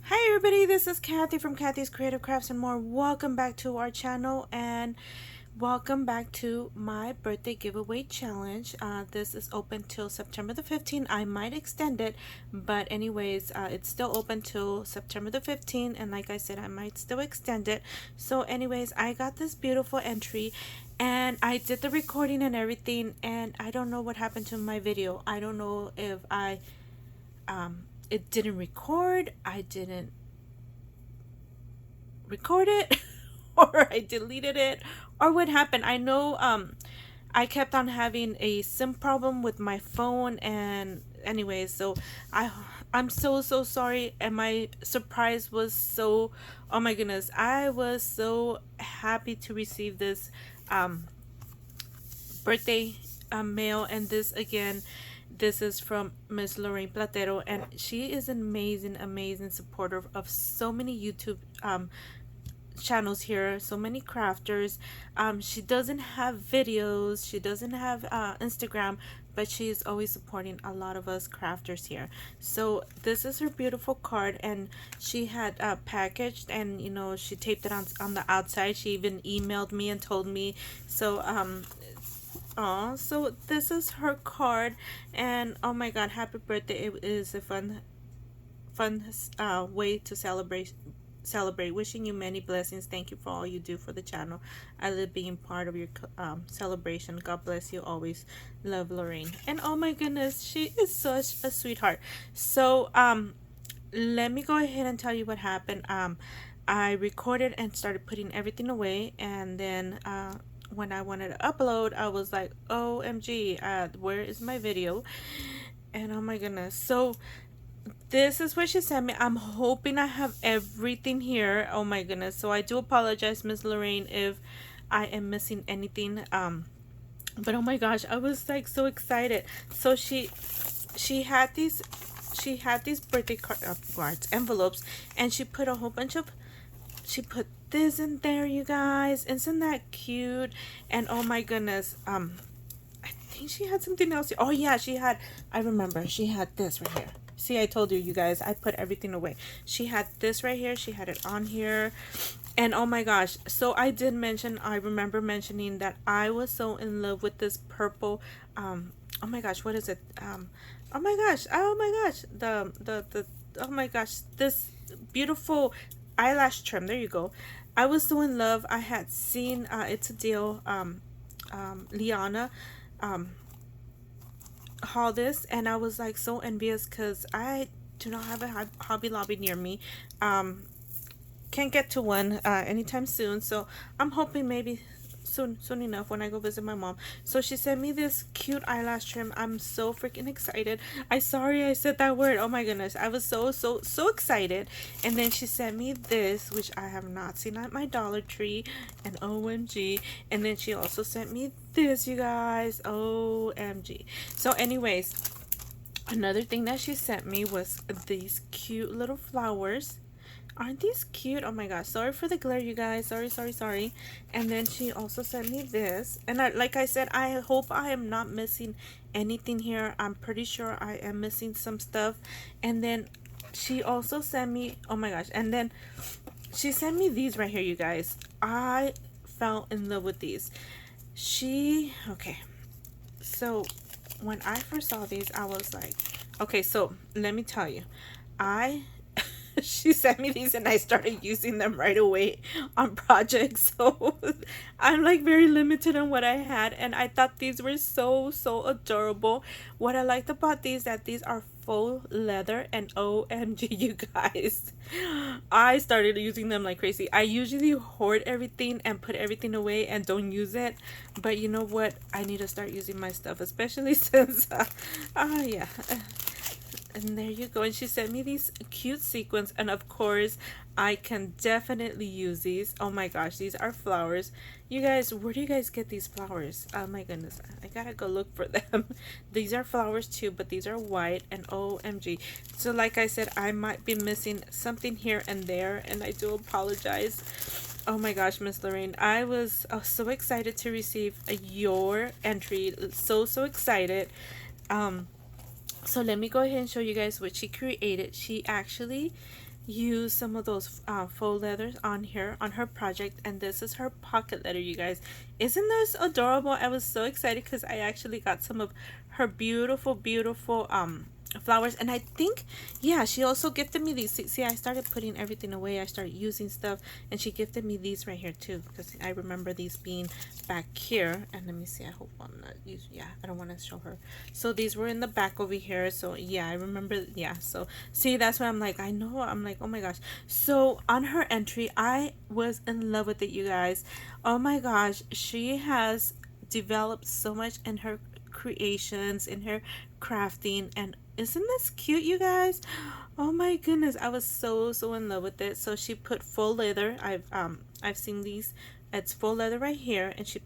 Hi everybody, this is Kathy from Kathy's Creative Crafts and more. Welcome back to our channel and welcome back to my birthday giveaway challenge. This is open till September the 15th. I might extend it, but anyways, it's still open till September the 15th, and like I said, I might still extend it. So anyways, I got this beautiful entry and I did the recording and everything, and I don't know what happened to my video. I don't know if it didn't record, I didn't record it, or I deleted it, or what happened. I know I kept on having a SIM problem with my phone, and anyways, so I'm so sorry, and my surprise was so, oh my goodness, I was so happy to receive this um birthday mail. And this again, this is from Miss Lorraine Platero, and she is an amazing supporter of so many YouTube channels here, so many crafters. She doesn't have videos, she doesn't have Instagram, but she is always supporting a lot of us crafters here. So this is her beautiful card, and she had packaged, and you know, she taped it on the outside. She even emailed me and told me. So so this is her card, and oh my god, happy birthday. It is a fun way to celebrate. Wishing you many blessings. Thank you for all you do for the channel. I love being part of your celebration. God bless you always. Love, Lorraine. And oh my goodness, she is such a sweetheart. So let me go ahead and tell you what happened. I recorded and started putting everything away, and then when I wanted to upload, I was like, OMG, where is my video? And oh my goodness. So this is what she sent me. I'm hoping I have everything here. Oh my goodness. So I do apologize, Miss Lorraine, if I am missing anything. But oh my gosh, I was like so excited. So she had these birthday cards, envelopes, and she put a whole bunch of, she put this in there, you guys. Isn't that cute? And oh my goodness, I think she had something else. Oh yeah, she had, I remember, she had this right here. See, I told you, you guys, I put everything away. She had this right here. She had it on here. And oh my gosh, so I did mention, I remember mentioning that I was so in love with this purple, oh my gosh, what is it? Oh my gosh, oh my gosh, this beautiful eyelash trim. There you go. I was so in love. I had seen It's a Deal, Liana haul this, and I was like so envious because I do not have a Hobby Lobby near me. Can't get to one anytime soon, so I'm hoping maybe soon enough when I go visit my mom. So she sent me this cute eyelash trim. I'm so freaking excited. Sorry I said that word. Oh my goodness, I was so excited. And then she sent me this, which I have not seen at my Dollar Tree, and OMG. And then she also sent me this, you guys. OMG. So anyways, another thing that she sent me was these cute little flowers. Aren't these cute? Oh my gosh, sorry for the glare, you guys. Sorry. And then she also sent me this, and like I said, I hope I am not missing anything here. I'm pretty sure I am missing some stuff. And then she also sent me, oh my gosh, and then she sent me these right here, you guys. I fell in love with these. Okay, so when I first saw these, I was like, okay, so let me tell you, she sent me these and I started using them right away on projects. So I'm like very limited on what I had, and I thought these were so adorable. What I liked about these, that these are faux leather, and OMG, you guys, I started using them like crazy. I usually hoard everything and put everything away and don't use it, but you know what, I need to start using my stuff, especially since yeah. And there you go. And she sent me these cute sequins, and of course I can definitely use these. Oh my gosh, these are flowers, you guys. Where do you guys get these flowers? Oh my goodness, I gotta go look for them. These are flowers too, but these are white, and OMG. So like I said, I might be missing something here and there, and I do apologize. Oh my gosh, Miss Lorraine, I was so excited to receive your entry. So excited. So let me go ahead and show you guys what she created. She actually use some of those faux leathers on here on her project, and this is her pocket letter, you guys. Isn't this adorable? I was so excited because I actually got some of her beautiful, beautiful flowers, and I think, yeah, she also gifted me these. See, I started putting everything away. I started using stuff, and she gifted me these right here too, because I remember these being back here. And let me see, I hope I'm not using, yeah, I don't want to show her. So these were in the back over here. So yeah, I remember, yeah. So see, that's why I'm like, I know, I'm like, oh my gosh. So on her entry, I was in love with it, you guys. Oh my gosh, she has developed so much in her creations, in her crafting, and isn't this cute, you guys? Oh my goodness, I was so in love with it. So she put faux leather. I've seen these. It's faux leather right here, and she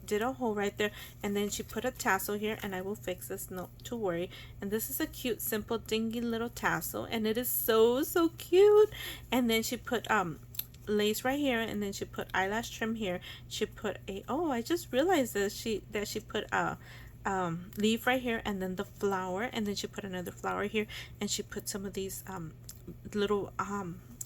did a hole right there, and then she put a tassel here, and I will fix this, not to worry. And this is a cute, simple, dingy little tassel, and it is so cute. And then she put lace right here, and then she put eyelash trim here. She put a, oh, I just realized this, she put a leaf right here, and then the flower, and then she put another flower here, and she put some of these little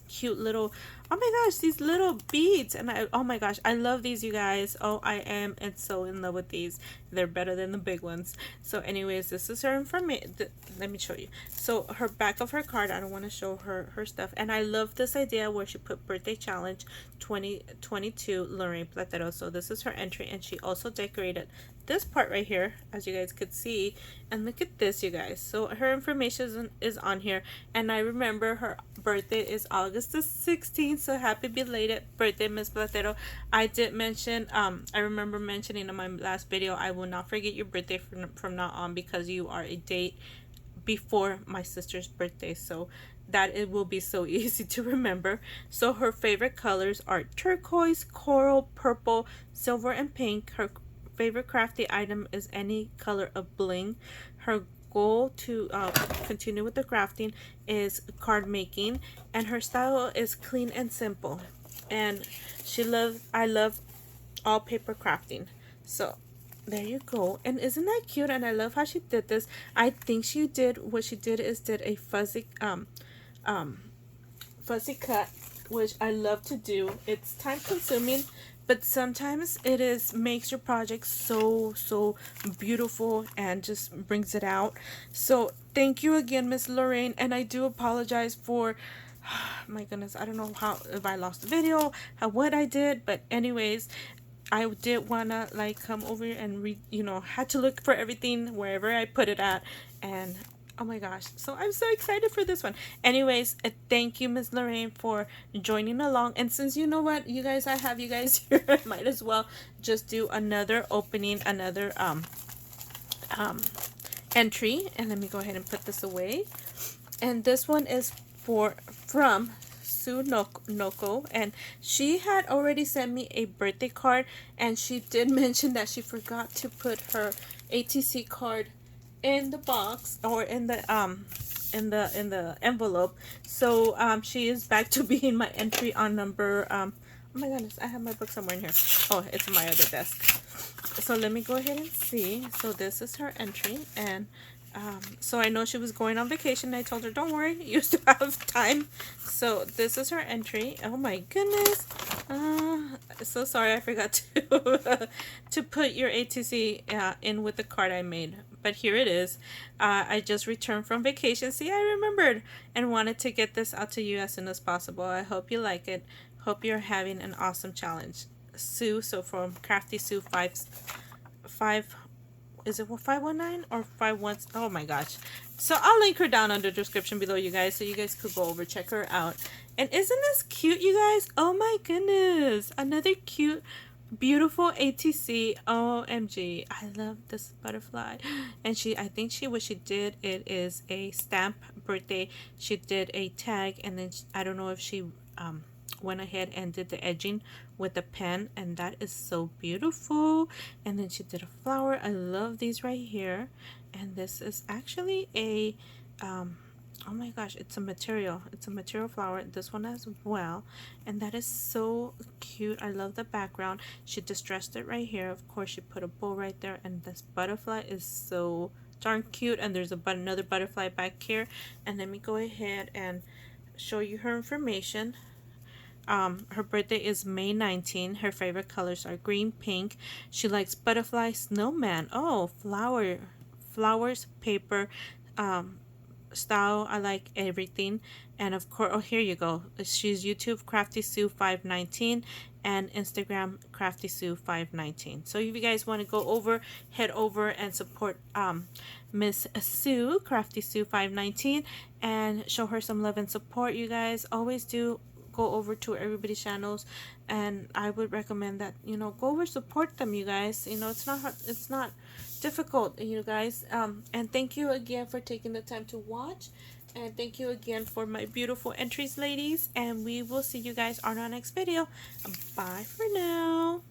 cute little, oh my gosh, these little beads. And I, oh my gosh, I love these, you guys. Oh, I am and so in love with these. They're better than the big ones. So anyways, this is her information. Let me show you. So her back of her card, I don't want to show her stuff, and I love this idea where she put birthday challenge 2022 Lorraine Platero. So this is her entry, and she also decorated this part right here, as you guys could see. And look at this, you guys. So her information is on here, and I remember her birthday is August the 16th. So happy belated birthday, Miss Platero. I did mention, I remember mentioning in my last video, I will not forget your birthday from now on, because you are a date before my sister's birthday, so that it will be so easy to remember. So her favorite colors are turquoise, coral, purple, silver, and pink. Her favorite crafty item is any color of bling. Her goal to continue with the crafting is card making, and her style is clean and simple. And I love all paper crafting. So there you go. And isn't that cute? And I love how she did this. I think she did, what she did is did a fuzzy fuzzy cut, which I love to do. It's time consuming, but sometimes it is makes your project so beautiful and just brings it out. So thank you again, Miss Lorraine, and I do apologize for my goodness, I don't know how, if I lost the video, what I did, but anyways, I did wanna like come over and read, had to look for everything wherever I put it at, and oh my gosh, so I'm so excited for this one. Anyways, thank you, Miss Lorraine, for joining along. And since you know what, you guys, I have you guys here, I might as well just do another opening, another entry. And let me go ahead and put this away. And this one is from Sue Noko, and she had already sent me a birthday card, and she did mention that she forgot to put her ATC card in the box, or in the envelope. So she is back to being my entry on number oh my goodness, I have my book somewhere in here. Oh, it's in my other desk. So let me go ahead and see. So this is her entry, and so I know she was going on vacation. I told her, don't worry, you still have time. So this is her entry. Oh my goodness. So sorry, I forgot to to put your ATC in with the card I made. But here it is. I just returned from vacation. See, I remembered and wanted to get this out to you as soon as possible. I hope you like it. Hope you're having an awesome challenge. Sue, so from Crafty Sue 5, is it 519 or 51? Oh my gosh. So I'll link her down under the description below, you guys, so you guys could go over, check her out. And isn't this cute, you guys? Oh my goodness, another cute, beautiful ATC. OMG, I love this butterfly. And I think what she did, it is a stamp birthday. She did a tag, and then I don't know if she went ahead and did the edging with a pen, and that is so beautiful. And then she did a flower. I love these right here. And this is actually a oh my gosh, it's a material flower, this one as well. And that is so cute. I love the background. She distressed it right here. Of course, she put a bow right there, and this butterfly is so darn cute. And there's another butterfly back here. And let me go ahead and show you her information. Her birthday is May 19. Her favorite colors are green, pink. She likes butterfly, snowman. Oh, flowers, paper, um, style. I like everything. And of course, oh, here you go. She's YouTube Crafty Sue 519 and Instagram Crafty Sue 519. So if you guys want to go over, head over and support Miss Sue Crafty Sue 519 and show her some love and support. You guys always do go over to everybody's channels, and I would recommend that, you know, go over, support them, you guys. You know, it's not hard, it's not difficult, you guys. And thank you again for taking the time to watch, and thank you again for my beautiful entries, ladies, and we will see you guys on our next video. Bye for now.